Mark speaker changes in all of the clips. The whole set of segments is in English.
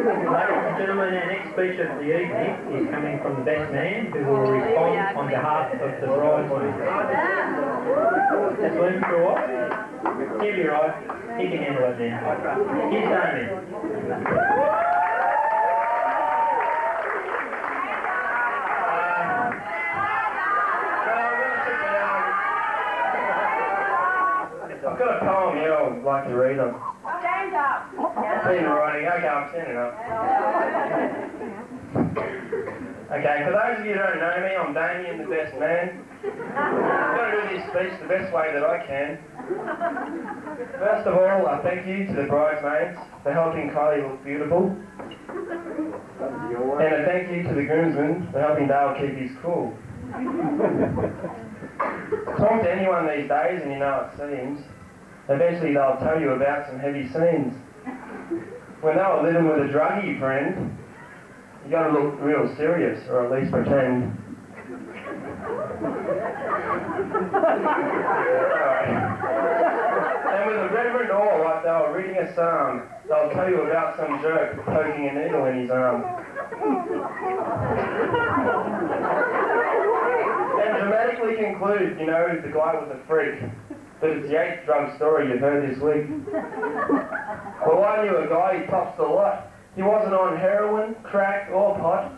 Speaker 1: and gentlemen, our next speaker of the evening is coming from the best man who will respond on behalf of the bride. Just leave him for a while. He'll be right. He can handle it now. Here's Damien.
Speaker 2: I've got a poem here I'd like to read them.
Speaker 3: Stand up.
Speaker 2: Been writing. Okay, I'm standing up. Okay, for those of you who don't know me, I'm Damien, the best man. I'm going to do this speech the best way that I can. First of all, I thank you to the bridesmaids for helping Kylie look beautiful. And a thank you to the groomsmen for helping Dale keep his cool. Talk to anyone these days and you know it seems. Eventually they'll tell you about some heavy scenes. When they were living with a druggie friend, you got to look real serious, or at least pretend. And with a reverend awe, like they were reading a psalm, they'll tell you about some jerk poking a needle in his arm. And dramatically conclude, you know, the guy was a freak. But it's the 8th drug story you've heard this week. Well, I knew a guy who tops the lot. He wasn't on heroin, crack, or pot.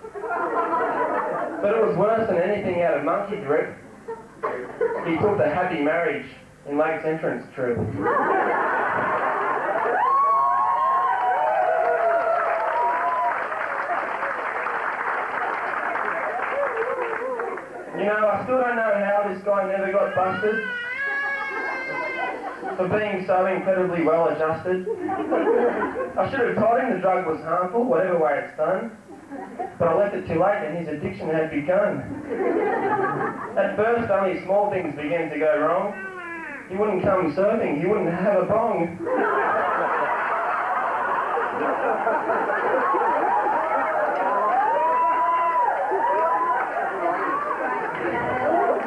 Speaker 2: But it was worse than anything out of monkey drip. He took the happy marriage in Lake's entrance trip. You know, I still don't know how this guy never got busted for being so incredibly well adjusted. I should have told him the drug was harmful, whatever way it's done. But I left it too late and his addiction had begun. At first, only small things began to go wrong. He wouldn't come surfing, he wouldn't have a bong.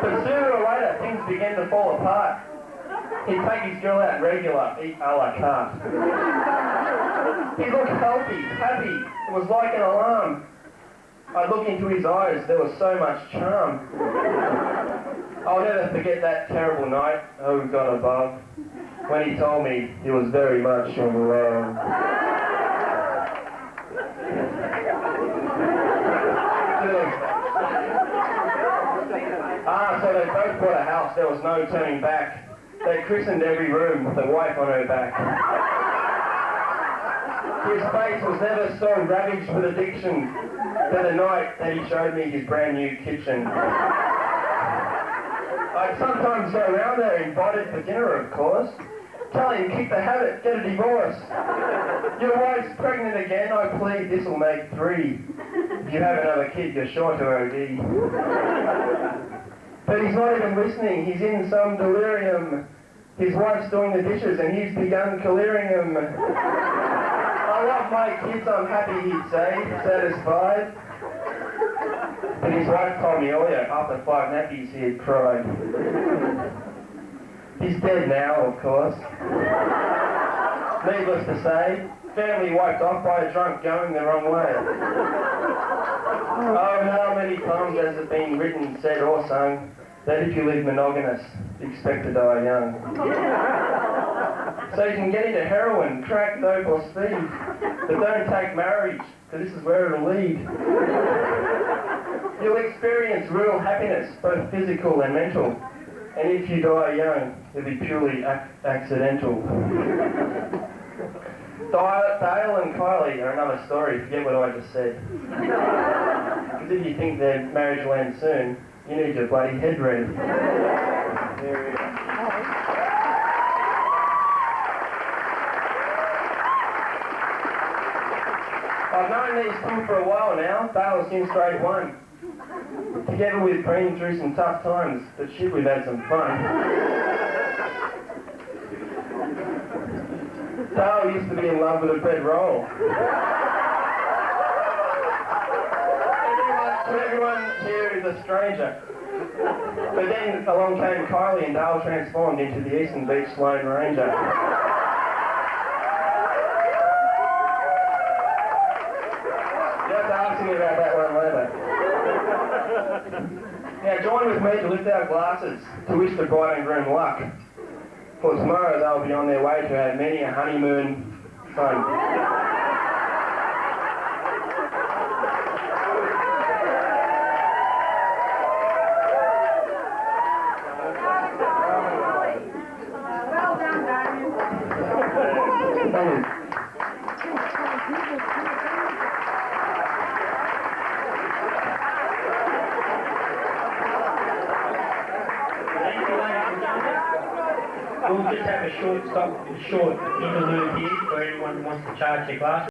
Speaker 2: But sooner or later, things began to fall apart. He'd take his girl out regular, eat a la carte. He looked healthy, happy, it was like an alarm. I'd look into his eyes, there was so much charm. I'll never forget that terrible night, oh God above, when he told me he was very much in love. So they both bought a house, there was no turning back. They christened every room with a wife on her back. His face was never so ravaged with addiction than the night that he showed me his brand new kitchen. I'd sometimes go around there invited for dinner, of course. Tell him, kick the habit, get a divorce. Your wife's pregnant again, I plead, this'll make 3. If you have another kid, you're sure to OD. But he's not even listening, he's in some delirium. His wife's doing the dishes and he's begun delirium. I love my kids, I'm happy, he'd say, satisfied. But his wife told me earlier, after 5 nappies, he had cried. He's dead now, of course. Needless to say, family wiped off by a drunk going the wrong way. Oh, how many times has it been written, said or sung, that if you live monogamous, expect to die young. So you can get into heroin, crack, dope or speed, but don't take marriage, because this is where it'll lead. You'll experience real happiness, both physical and mental, and if you die young, it'll be purely accidental. Dale and Kylie are another story, forget what I just said. Because if you think their marriage will end soon, you need your bloody head ready. There we go. I've known these two for a while now. Dale's in straight 1. Together we've been through some tough times, but shit, we've had some fun. Dale used to be in love with a bread roll. Everyone here is a stranger. But then along came Kylie and Dale transformed into the Eastern Beach Lone Ranger. me about that one later. Now join with me to lift our glasses to wish the bride and groom luck. For tomorrow they'll be on their way to have many a honeymoon fun.
Speaker 3: Well done, Damien.
Speaker 2: Thank you.
Speaker 1: Thank you, ladies and gentlemen. We'll just have a short interlude here for anyone who wants to charge their glasses.